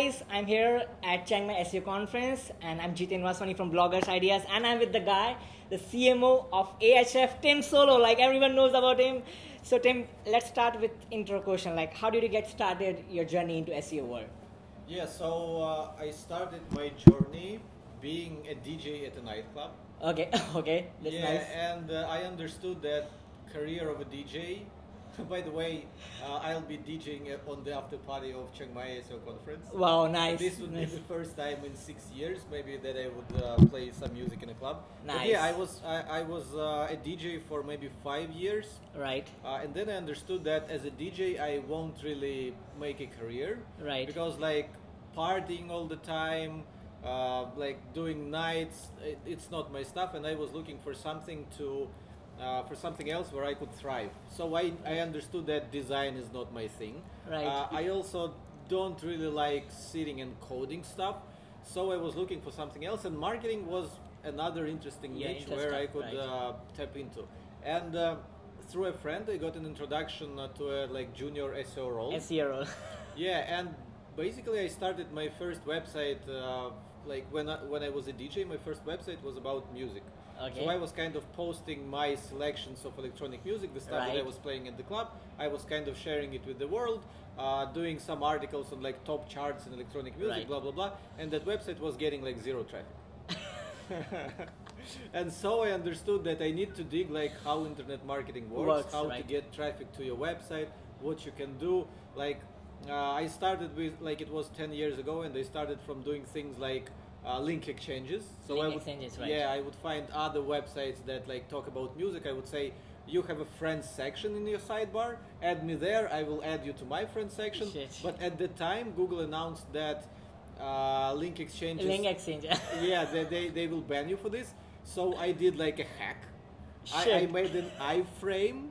guys, I'm here at Chiang SEO conference and I'm Jitendra Vaswani from BloggersIdeas and I'm with the guy, the CMO of Ahrefs, Tim Soulo, like everyone knows about him. So Tim, let's start with intro question, like how did you get started your journey into SEO world? Yeah, so I started my journey being a DJ at a nightclub. Okay, okay, that's nice. And I understood that career of a DJ. By the way, I'll be DJing on the after party of Chiang Mai SEO conference. Wow, nice. This would nice. be the first time in 6 years, maybe, that I would play some music in a club. Nice. But yeah, I was a DJ for maybe 5 years. Right. And then I understood that as a DJ, I won't really make a career. Right. Because like partying all the time, like doing nights, it's not my stuff, and I was looking for something for something else where I could thrive. So I understood that design is not my thing. Right. I also don't really like sitting and coding stuff, so I was looking for something else, and marketing was another interesting niche where I could tap into. And through a friend, I got an introduction to a like junior SEO role. SEO role. Yeah, and basically I started my first website like when I was a DJ. My first website was about music. Okay. So I was kind of posting my selections of electronic music, the stuff that I was playing at the club. I was kind of sharing it with the world, doing some articles on like top charts in electronic music, blah blah blah. And that website was getting like zero traffic. And so I understood that I need to dig like how internet marketing works, how to get traffic to your website, what you can do. Like I started with, like, it was 10 years ago, and I started from doing things like link exchanges. So I would find other websites that like talk about music. I would say, you have a friends section in your sidebar, add me there, I will add you to my friends section. But at the time, Google announced that link exchanges, yeah, they will ban you for this. So I did like a hack. I made an iframe.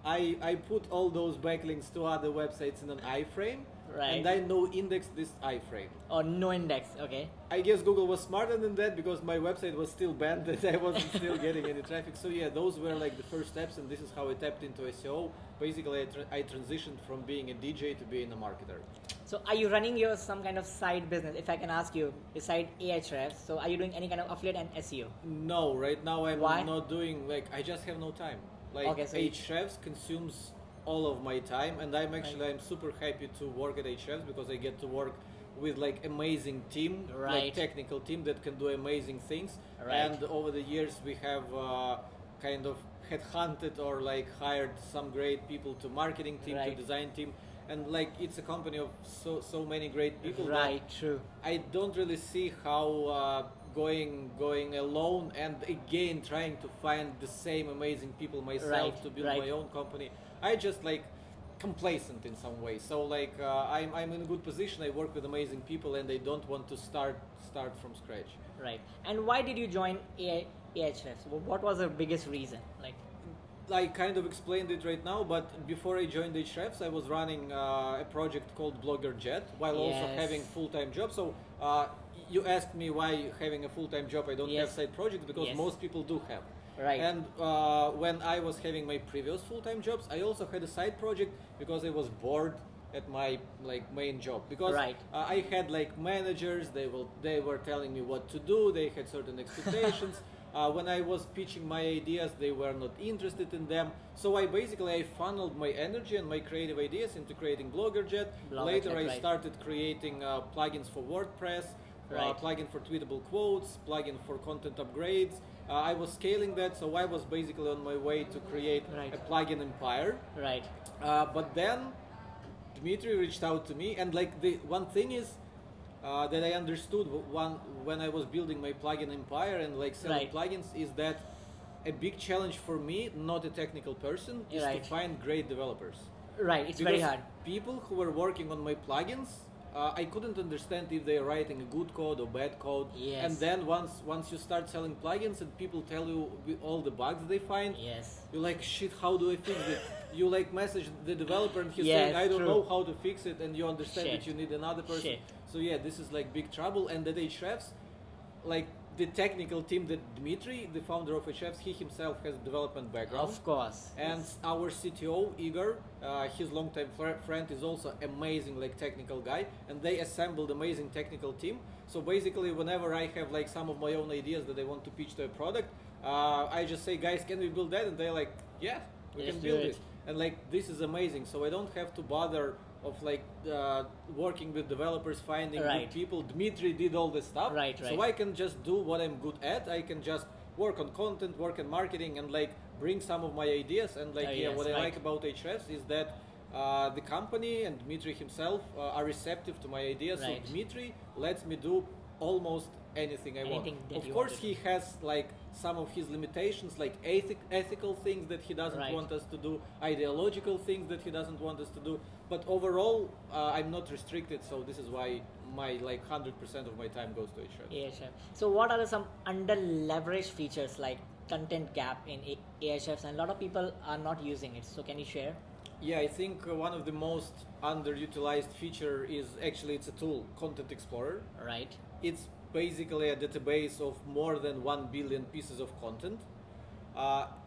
I put all those backlinks to other websites in an iframe, and I no-indexed this iframe. Oh, no index, okay. I guess Google was smarter than that, because my website was still banned and I wasn't still getting any traffic. So yeah, those were like the first steps, and this is how I tapped into SEO. Basically, I transitioned from being a DJ to being a marketer. So are you running your some kind of side business, if I can ask you, beside Ahrefs? So are you doing any kind of affiliate and SEO? No, right now I'm not doing, like, I just have no time. Like, Ahrefs consumes all of my time, and I'm super happy to work at Ahrefs, because I get to work with like amazing team, like technical team that can do amazing things. And over the years we have kind of headhunted or like hired some great people to marketing team, to design team, and like it's a company of so many great people. True. I don't really see how going alone and again trying to find the same amazing people myself to build my own company. I just like complacent in some way. So like I'm in a good position. I work with amazing people, and I don't want to start from scratch. Right. And why did you join Ahrefs? What was the biggest reason? Like, I kind of explained it right now, but before I joined Ahrefs, I was running a project called BloggerJet while also having full-time job. So you asked me why having a full-time job I don't have side projects, because most people do have. And when I was having my previous full-time jobs, I also had a side project because I was bored at my like main job, because I had like managers. They were telling me what to do. They had certain expectations. When I was pitching my ideas, they were not interested in them. So I funneled my energy and my creative ideas into creating BloggerJet. Later I started creating plugins for WordPress, plugin for tweetable quotes, plugin for content upgrades. I was scaling that, so I was basically on my way to create a plugin empire. But then Dmitry reached out to me, and like the one thing is that I understood when I was building my plugin empire and like selling plugins, is that a big challenge for me, not a technical person, is to find great developers. It's very hard. People who were working on my plugins, I couldn't understand if they're writing a good code or bad code. And then once you start selling plugins and people tell you all the bugs they find, you're like, shit, how do I fix it? You like message the developer and he's saying, I don't know how to fix it, and you understand that you need another person. So yeah, this is like big trouble. And at Ahrefs, like the technical team that Dmitry, the founder of Ahrefs, he himself has a development background. Of course. And our CTO, Igor, his longtime friend, is also amazing like technical guy, and they assembled amazing technical team. So basically, whenever I have like some of my own ideas that I want to pitch to a product, I just say, guys, can we build that? And they're like, yeah, we can build it. And like, this is amazing. So I don't have to bother of like working with developers, finding good people. Dmitry did all this stuff. So I can just do what I'm good at. I can just work on content, work on marketing, and like bring some of my ideas. And like, what I like about Ahrefs is that the company and Dmitry himself are receptive to my ideas. So Dmitry lets me do almost anything I want. Of course, he has like some of his limitations, like ethical things that he doesn't want us to do, ideological things that he doesn't want us to do. But overall, I'm not restricted, so this is why my like 100% of my time goes to Ahrefs. Yeah, sure. So what are some under-leveraged features like content gap in Ahrefs, and a lot of people are not using it? So can you share? Yeah, I think one of the most underutilized feature is actually it's a tool, Content Explorer. Right. It's basically a database of more than 1 billion pieces of content.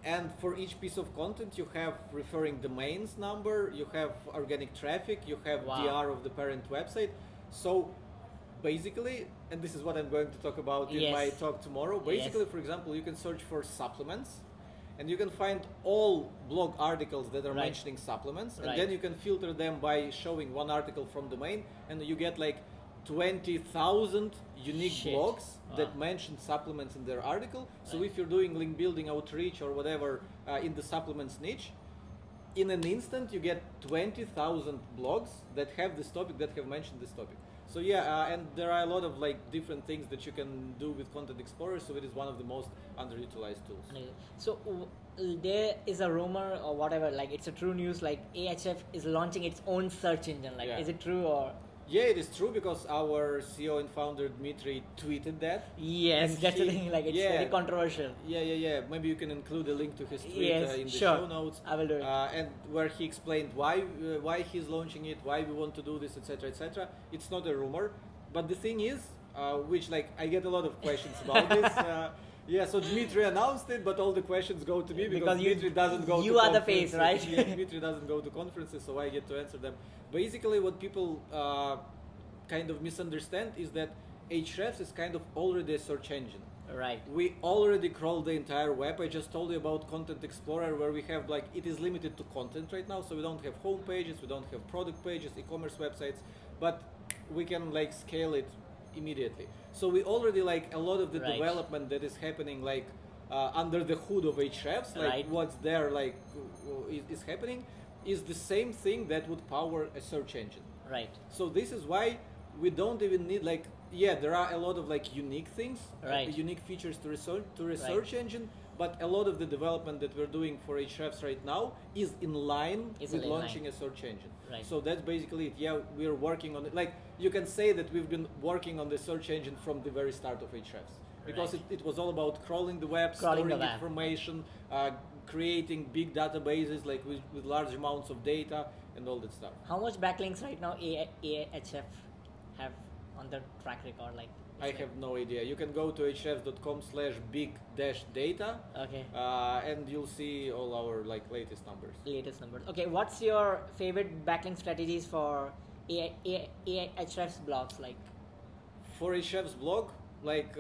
And for each piece of content, you have referring domains number, you have organic traffic, you have DR of the parent website. So basically, and this is what I'm going to talk about in my talk tomorrow, basically, for example, you can search for supplements, and you can find all blog articles that are mentioning supplements, and then you can filter them by showing one article from domain, and you get like 20,000 unique blogs that mention supplements in their article. So if you're doing link building, outreach, or whatever in the supplements niche, in an instant you get 20,000 blogs that have this topic, that have mentioned this topic. So and there are a lot of like different things that you can do with Content Explorer. So it is one of the most underutilized tools. So there is a rumor or whatever, like it's a true news, like Ahrefs is launching its own search engine. Like, is it true or? Yeah, it is true because our CEO and founder Dmitry tweeted that. Yes, that's the thing. Like it's very controversial. Yeah. Maybe you can include a link to his tweet in the show notes. I will do it. And where he explained why he's launching it, why we want to do this, etc., etc. It's not a rumor, but the thing is, which like I get a lot of questions about this. So Dmitry announced it, but all the questions go to me because Dmitry doesn't go to conferences. You are the face, right? Dmitry doesn't go to conferences, so I get to answer them. Basically, what people kind of misunderstand is that Ahrefs is kind of already a search engine. Right. We already crawl the entire web. I just told you about Content Explorer, where we have like, it is limited to content right now, so we don't have home pages, we don't have product pages, e-commerce websites, but we can like scale it immediately. So we already like a lot of the development that is happening like under the hood of Ahrefs, like what's there like is happening, is the same thing that would power a search engine. Right. So this is why we don't even need like, there are a lot of like unique things, unique features to a search engine, but a lot of the development that we're doing for Ahrefs right now is in line with launching a search engine. Right. So that's basically it. Yeah, we're working on it. Like you can say that we've been working on the search engine from the very start of Ahrefs, because it was all about crawling the web, storing information, creating big databases like with large amounts of data and all that stuff. How much backlinks right now Ahrefs have on their track record? Like I have no idea. You can go to ahrefs.com/big-data. Okay. And you'll see all our like latest numbers. Okay, what's your favorite backlink strategies for Ahrefs blogs? Like for Ahrefs blog, like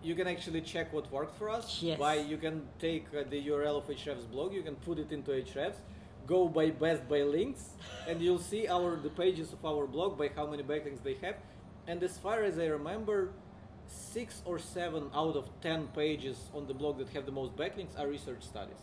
you can actually check what worked for us. Yes. You can take the URL of Ahrefs blog, you can put it into Ahrefs, go by best by links, and you'll see the pages of our blog by how many backlinks they have. And as far as I remember, 6 or 7 out of 10 pages on the blog that have the most backlinks are research studies.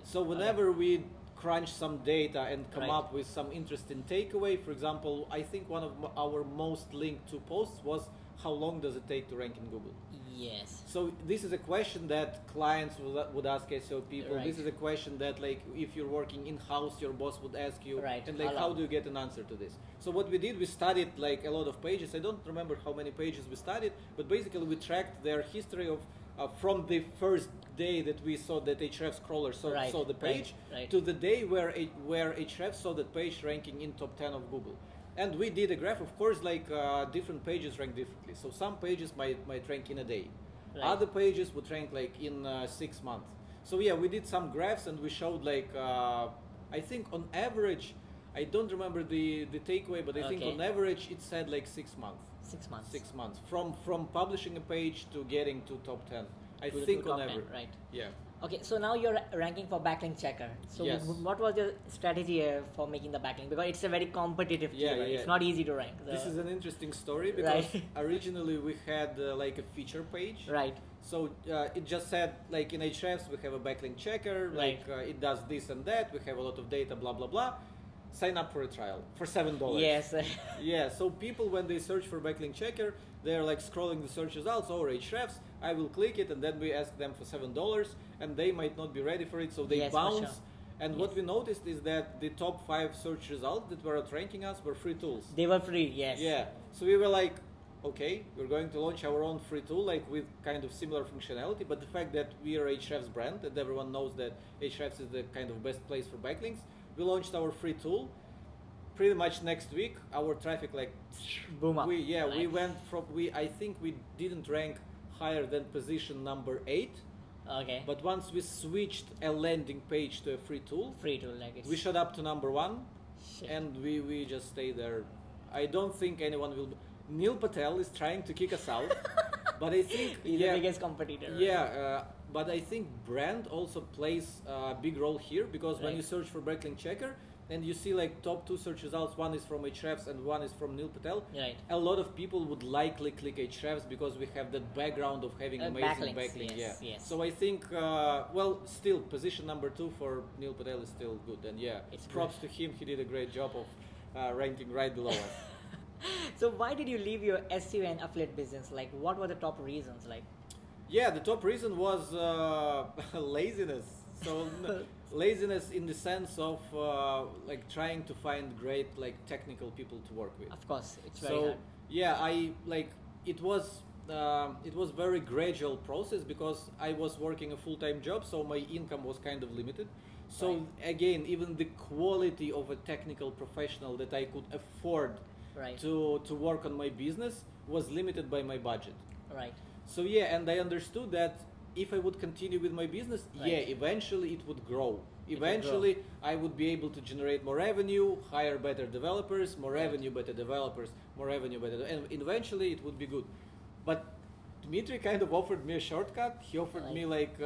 So whenever we crunch some data and come up with some interesting takeaway, for example, I think one of our most linked to posts was how long does it take to rank in Google? Yes. So this is a question that clients would ask SEO people. This is a question that like if you're working in-house, your boss would ask you. And like how do you get an answer to this? So what we did, we studied like a lot of pages. I don't remember how many pages we studied, but basically we tracked their history of from the first day that we saw that Ahrefs crawler saw the page to the day where Ahrefs saw that page ranking in top 10 of Google. And we did a graph, of course, like different pages rank differently. So some pages might rank in a day. Right. Other pages would rank like in 6 months. So yeah, we did some graphs and we showed like, I think on average, I don't remember the takeaway, but I think on average it said like 6 months. 6 months. 6 months. From publishing a page to getting to top 10. I To think top on 10, average. right. Yeah. Okay, so now you're ranking for backlink checker. So Yes. what was your strategy for making the backlink? Because it's a very competitive keyword. It's not easy to rank. So. This is an interesting story because originally we had like a feature page. Right. So it just said like in Ahrefs we have a backlink checker, like it does this and that, we have a lot of data, blah blah blah. Sign up for a trial for $7. Yes. Yeah, so people when they search for backlink checker, they're like scrolling the search results or Ahrefs. I will click it and then we ask them for $7 and they might not be ready for it, so they bounce. Sure. And what we noticed is that the top 5 search results that were outranking us were free tools. They were free, yes. Yeah, so we were like, okay, we're going to launch our own free tool, like with kind of similar functionality, but the fact that we are Ahrefs brand and everyone knows that Ahrefs is the kind of best place for backlinks, we launched our free tool. Pretty much next week, our traffic like boom up. We went from I think we didn't rank higher than position number 8. Okay. But once we switched a landing page to a free tool, like it's we shot up to number 1, Shit. and we just stay there. I don't think anyone will. Neil Patel is trying to kick us out, but I think he's the biggest competitor. Yeah, but I think brand also plays a big role here because when you search for backlink checker and you see like top 2 search results, one is from Ahrefs and one is from Neil Patel. Right. A lot of people would likely click Ahrefs because we have that background of having amazing backlink. Yes. So I think, still position number 2 for Neil Patel is still good, and it's props to him. He did a great job of ranking right below us. So why did you leave your SEO and affiliate business? Like, what were the top reasons? Like, yeah, the top reason was laziness. So laziness in the sense of like trying to find great like technical people to work with. Of course, it's very hard. Yeah, I like it was very gradual process because I was working a full-time job, so my income was kind of limited. So again, even the quality of a technical professional that I could afford to work on my business was limited by my budget. Right. So yeah, and I understood that if I would continue with my business, eventually it would grow. Eventually I would be able to generate more revenue, hire better developers, more revenue, better developers, more revenue, better, and eventually it would be good. But Dmitry kind of offered me a shortcut. He offered me like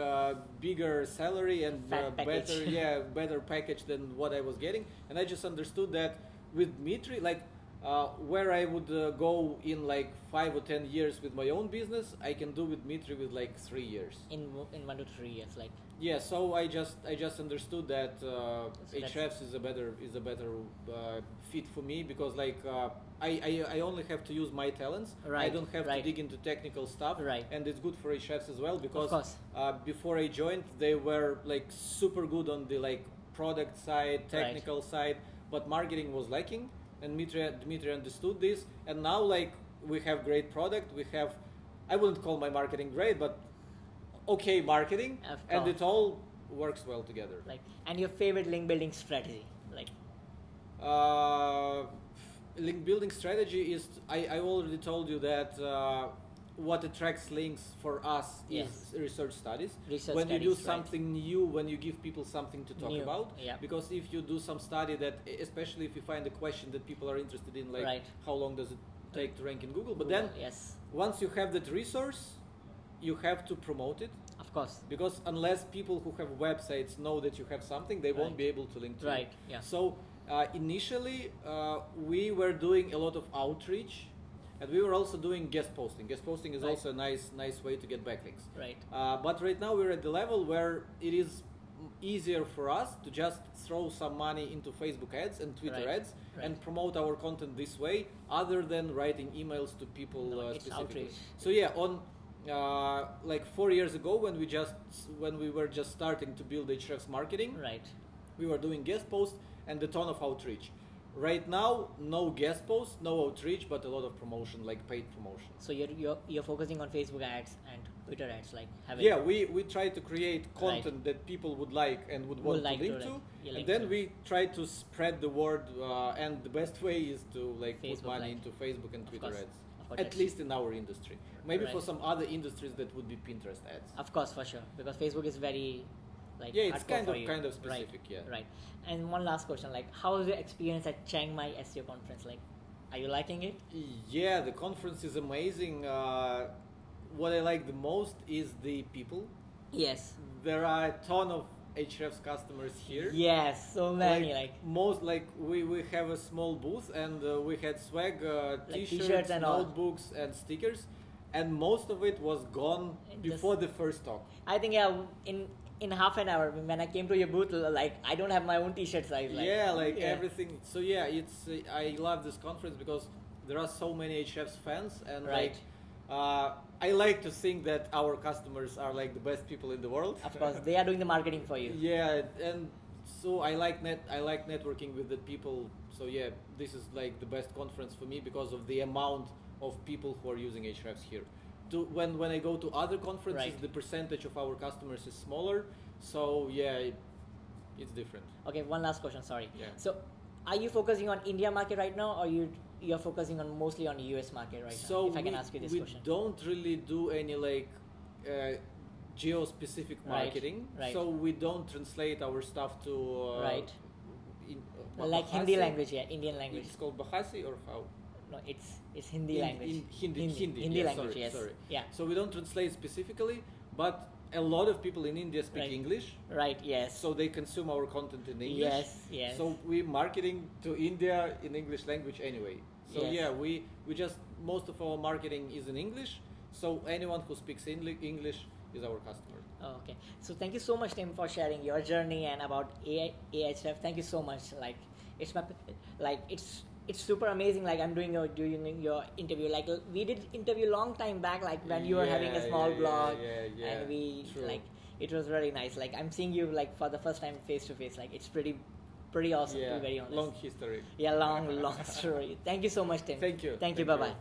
bigger salary and better package than what I was getting. And I just understood that with Dmitry, like where I would go in like 5 or 10 years with my own business, I can do with Dmitry with like 3 years. In 1 to 3 years, like. Yeah, so I just understood that Ahrefs is a better fit for me because like I only have to use my talents. I don't have to dig into technical stuff. And it's good for Ahrefs as well because before I joined, they were like super good on the like product side, technical side, but marketing was lacking. And Dmitry understood this, and now like we have great product. We have, I wouldn't call my marketing great, but okay marketing, and it all works well together. Like, and your favorite link building strategy, like? Link building strategy is I already told you that what attracts links for us is research studies. When you do something new, when you give people something to talk about, because if you do some study that, especially if you find a question that people are interested in, like how long does it take to rank in Google, but then once you have that resource, you have to promote it. Of course. Because unless people who have websites know that you have something, they won't be able to link to it. So initially, we were doing a lot of outreach. And we were also doing guest posting. Guest posting is also a nice way to get backlinks. But right now we're at the level where it is easier for us to just throw some money into Facebook ads and Twitter ads and promote our content this way, other than writing emails to people specifically. So yeah, on like 4 years ago when we were just starting to build Ahrefs marketing, we were doing guest posts and a ton of outreach. Right now, no guest posts, no outreach, but a lot of promotion, like paid promotion. So you're focusing on Facebook ads and Twitter ads, like Yeah, we try to create content that people would like and would want like to link to, and then we try to spread the word. And the best way is to like Facebook, put money like, into Facebook and Twitter ads. At least in our industry. Maybe for some other industries that would be Pinterest ads. Of course, for sure, because Facebook is very like it's kind of specific. Right. And one last question, like, how was your experience at Chiang Mai SEO conference? Like, are you liking it? Yeah, the conference is amazing. What I like the most is the people. Yes. There are a ton of Ahrefs customers here. Yes, so many. We have a small booth and we had swag, t-shirts and notebooks and stickers, and most of it was gone before the first talk. I think in half an hour when I came to your booth, like I don't have my own t-shirt size. Everything. So it's I love this conference because there are so many Ahrefs fans and I like to think that our customers are like the best people in the world. Of course, they are doing the marketing for you. Yeah, and so I like networking with the people. So this is like the best conference for me because of the amount of people who are using Ahrefs here. When I go to other conferences, the percentage of our customers is smaller. So it's different. Okay, one last question. Sorry. Yeah. So, are you focusing on India market right now, or you're focusing on mostly on the US market right now? If I can ask you this question. We don't really do any geo-specific marketing. Right. So we don't translate our stuff to like Bahasi. Hindi language, Indian language. It's called Bahasi or how? No, it's Hindi language. Hindi language, sorry, yes. Sorry. Yeah. So we don't translate specifically, but a lot of people in India speak English. Right, yes. So they consume our content in English. Yes. So we marketing to India in English language anyway. So we just, most of our marketing is in English. So anyone who speaks English is our customer. Oh, okay. So thank you so much, Tim, for sharing your journey and about Ahrefs. Thank you so much. Like it's super amazing. Like I'm doing your interview. Like we did interview long time back, like when you were having a small blog, and we it was very nice. Like I'm seeing you like for the first time face to face. Like it's pretty awesome to be very honest. Long history. Yeah, long story. Thank you so much, Tim. Thank you. Bye bye.